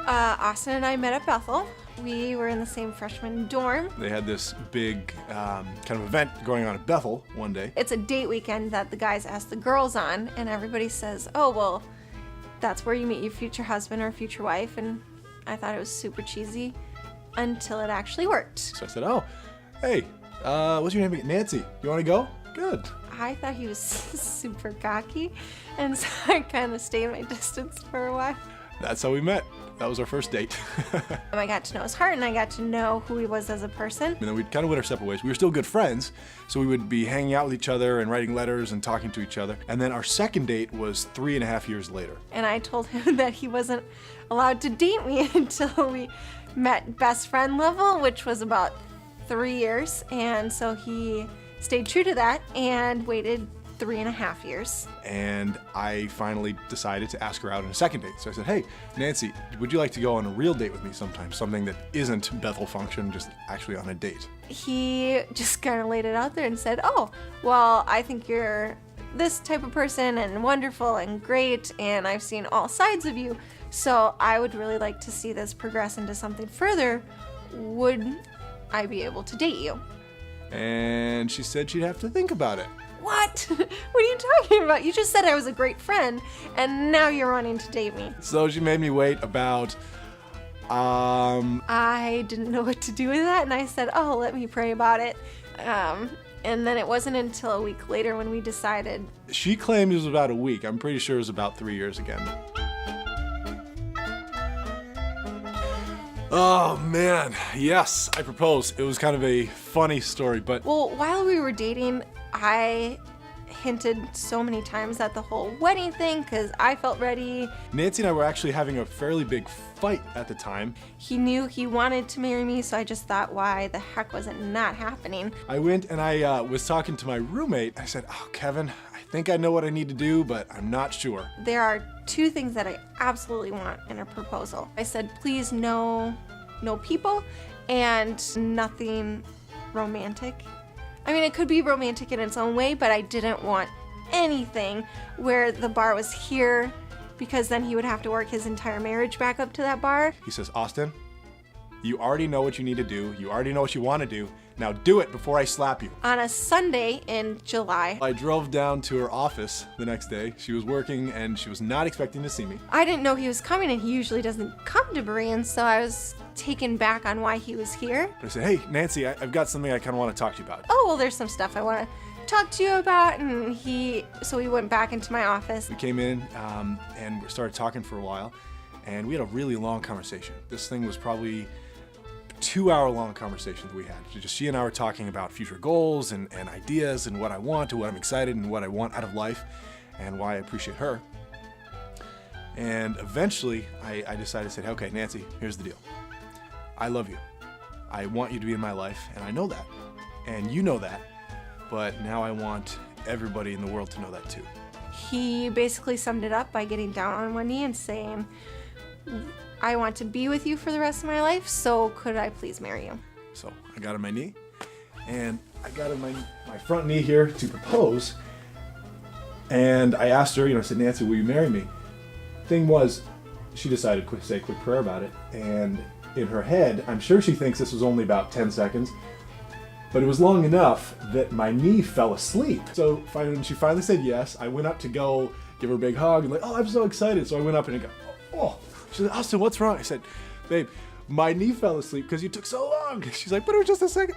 Austin and I met at Bethel. We were in the same freshman dorm. They had this big kind of event going on at Bethel one day. It's a date weekend that the guys ask the girls on, and everybody says, oh, well, that's where you meet your future husband or future wife, and I thought it was super cheesy until it actually worked. So I said, oh, hey, what's your name again? Nancy. You want to go? Good. I thought he was super cocky, and so I kind of stayed my distance for a while. That's how we met. That was our first date. I got to know his heart, and I got to know who he was as a person. And then we kind of went our separate ways. We were still good friends, so we would be hanging out with each other and writing letters and talking to each other. And then our second date was 3.5 years later. And I told him that he wasn't allowed to date me until we met best friend level, which was about 3 years. And so he stayed true to that and waited 3.5 years. And I finally decided to ask her out on a second date. So I said, hey, Nancy, would you like to go on a real date with me sometime? Something that isn't Bethel function, just actually on a date. He just kind of laid it out there and said, oh, well, I think you're this type of person and wonderful and great, and I've seen all sides of you, so I would really like to see this progress into something further. Would I be able to date you? And she said she'd have to think about it. What? What are you talking about? You just said I was a great friend, and now you're wanting to date me. So she made me wait about, I didn't know what to do with that, and I said, oh, let me pray about it. And then it wasn't until a week later when we decided. She claimed it was about a week. I'm pretty sure it was about 3 years again. Oh man, yes, I proposed. It was kind of a funny story, but... Well, while we were dating, I hinted so many times at the whole wedding thing because I felt ready. Nancy and I were actually having a fairly big fight at the time. He knew he wanted to marry me, so I just thought, why the heck was it not happening? I went and I was talking to my roommate. I said, oh, Kevin, I think I know what I need to do, but I'm not sure. There are 2 things that I absolutely want in a proposal. I said, please, no people and nothing romantic. I mean, it could be romantic in its own way, but I didn't want anything where the bar was here, because then he would have to work his entire marriage back up to that bar. He says, Austin, you already know what you need to do. You already know what you want to do. Now do it before I slap you. On a Sunday in July. I drove down to her office the next day. She was working and she was not expecting to see me. I didn't know he was coming, and he usually doesn't come to Berean, so I was taken back on why he was here. But I said, hey, Nancy, I've got something I kind of want to talk to you about. Oh, well, there's some stuff I want to talk to you about, and so we went back into my office. We came in and we started talking for a while, and we had a really long conversation. This thing was probably 2-hour-long conversation that we had. Just she and I were talking about future goals and ideas and what I want, and what I'm excited and what I want out of life and why I appreciate her. And eventually I decided to say, okay, Nancy, here's the deal. I love you. I want you to be in my life, and I know that. And you know that. But now I want everybody in the world to know that too. He basically summed it up by getting down on one knee and saying, I want to be with you for the rest of my life, so could I please marry you? So I got on my knee, and I got on my front knee here to propose, and I asked her, I said, Nancy, will you marry me? Thing was, she decided to say a quick prayer about it, and in her head, I'm sure she thinks this was only about 10 seconds, but it was long enough that my knee fell asleep. So when she finally said yes, I went up to go give her a big hug, and oh, I'm so excited. So I went up and I go, oh. She said, Austin, what's wrong? I said, babe, my knee fell asleep because you took so long. She's like, but it was just a second.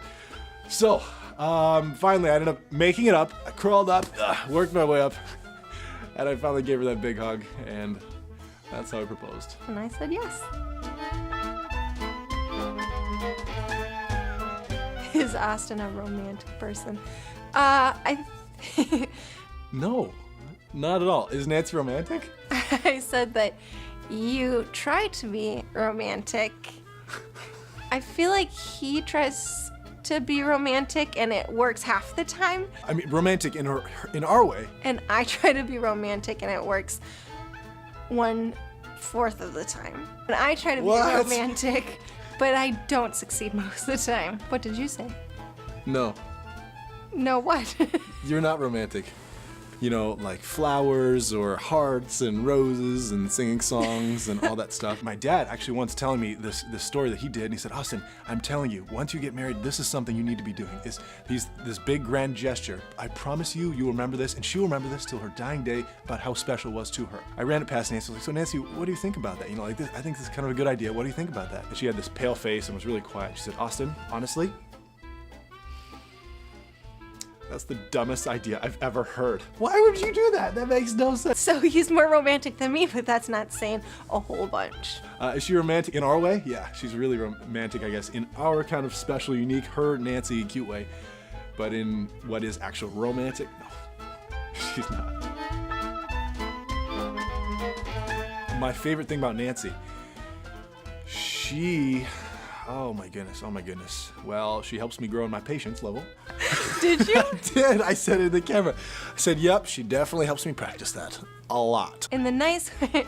So finally I ended up making it up. I crawled up, worked my way up, and I finally gave her that big hug, and that's how I proposed. And I said yes. Is Austin a romantic person? No, not at all. Is Nancy romantic? I said that you try to be romantic. I feel like he tries to be romantic and it works half the time. I mean, romantic in our way. And I try to be romantic and it works 1/4 of the time. And I try to be romantic, but I don't succeed most of the time. What did you say? No. No what? You're not romantic. like flowers or hearts and roses and singing songs and all that stuff. My dad actually once telling me this story that he did, and he said, Austin, I'm telling you, once you get married, this is something you need to be doing. Is this big grand gesture. I promise you, you'll remember this, and she'll remember this till her dying day about how special it was to her. I ran it past Nancy, like, so Nancy, what do you think about that? Like this, I think this is kind of a good idea. What do you think about that? And she had this pale face and was really quiet. She said, Austin, honestly, that's the dumbest idea I've ever heard. Why would you do that? That makes no sense. So he's more romantic than me, but that's not saying a whole bunch. Is she romantic in our way? Yeah, she's really romantic, I guess, in our kind of special, unique, her, Nancy, cute way. But in what is actual romantic, no, she's not. My favorite thing about Nancy, oh my goodness. Well, she helps me grow in my patience level. Did you? I did. I said it in the camera. I said, yep, she definitely helps me practice that a lot. In the nice way,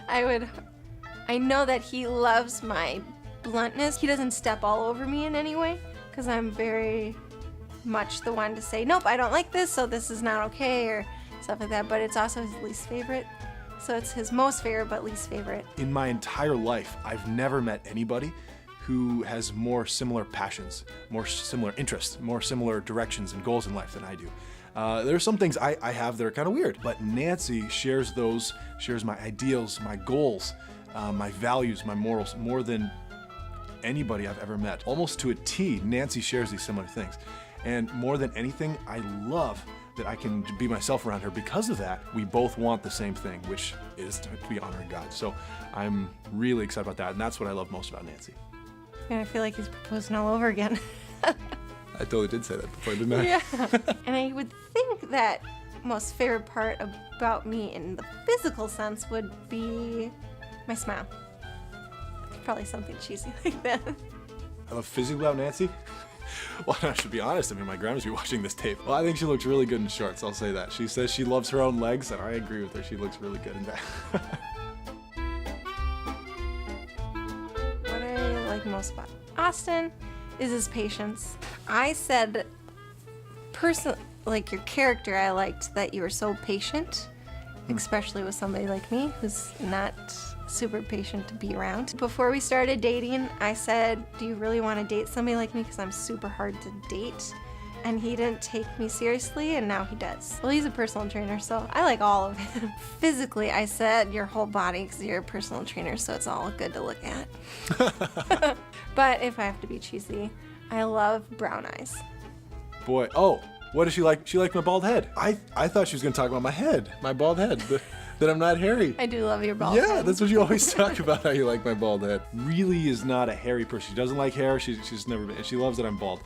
I know that he loves my bluntness. He doesn't step all over me in any way, because I'm very much the one to say, nope, I don't like this, so this is not okay, or stuff like that, but it's also his least favorite. So it's his most favorite, but least favorite. In my entire life, I've never met anybody who has more similar passions, more similar interests, more similar directions and goals in life than I do. There are some things I have that are kind of weird, but Nancy shares my ideals, my goals, my values, my morals, more than anybody I've ever met. Almost to a T, Nancy shares these similar things. And more than anything, I love that I can be myself around her. Because of that, we both want the same thing, which is to be honoring God. So I'm really excited about that, and that's what I love most about Nancy. And I feel like he's proposing all over again. I totally did say that before, didn't I? Yeah. And I would think that most favorite part about me in the physical sense would be my smile. Probably something cheesy like that. I love physically about Nancy. Well, I should be honest. I mean, my grandma's be watching this tape. Well, I think she looks really good in shorts. I'll say that. She says she loves her own legs, and I agree with her. She looks really good in that. What I like most about Austin is his patience. I said, like your character, I liked that you were so patient, especially with somebody like me who's not super patient to be around. Before we started dating, I said, do you really want to date somebody like me, because I'm super hard to date? And he didn't take me seriously, and now he does. Well, he's a personal trainer, so I like all of him. Physically, I said your whole body, because you're a personal trainer, so it's all good to look at. But if I have to be cheesy, I love brown eyes. Boy, oh, what does she like? She liked my bald head. I thought she was going to talk about my head, my bald head. That I'm not hairy. I do love your bald head. Yeah, that's what you always talk about, how you like my bald head. Really is not a hairy person. She doesn't like hair. She's never been, and she loves that I'm bald.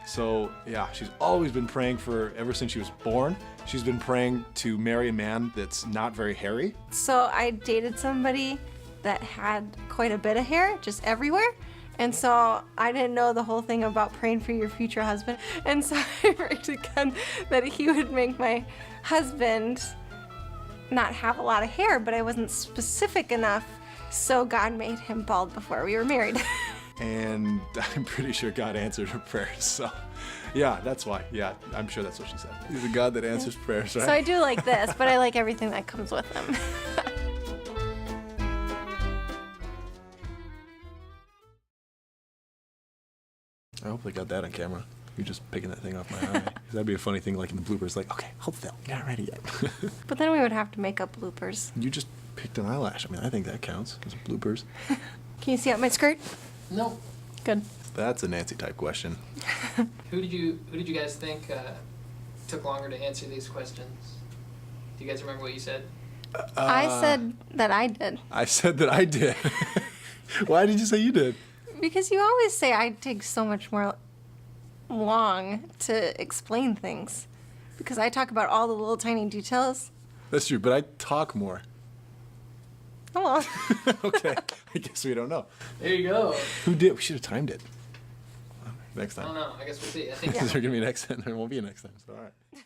So yeah, she's always been praying ever since she was born, she's been praying to marry a man that's not very hairy. So I dated somebody that had quite a bit of hair, just everywhere. And so I didn't know the whole thing about praying for your future husband. And so I prayed to God that he would make my husband not have a lot of hair, but I wasn't specific enough, so God made him bald before we were married. And I'm pretty sure God answered her prayers, so yeah, that's why. Yeah, I'm sure that's what she said. He's a God that answers prayers, right? So I do like this, but I like everything that comes with him. I hope they got that on camera. You're just picking that thing off my eye. 'Cause that'd be a funny thing, like in the bloopers, like, okay, hold still, you're not ready yet. But then we would have to make up bloopers. You just picked an eyelash. I mean, I think that counts as bloopers. Can you see out my skirt? No. Good. That's a Nancy type question. Who did you guys think took longer to answer these questions? Do you guys remember what you said? I said that I did. I said that I did. Why did you say you did? Because you always say I take so much more long to explain things. Because I talk about all the little tiny details. That's true, but I talk more. Oh well. Okay, I guess we don't know. There you go. Who did? We should have timed it. Next I time. don't know. I guess we'll see. I think Is there going to be a next time? There won't be a next time, so all right.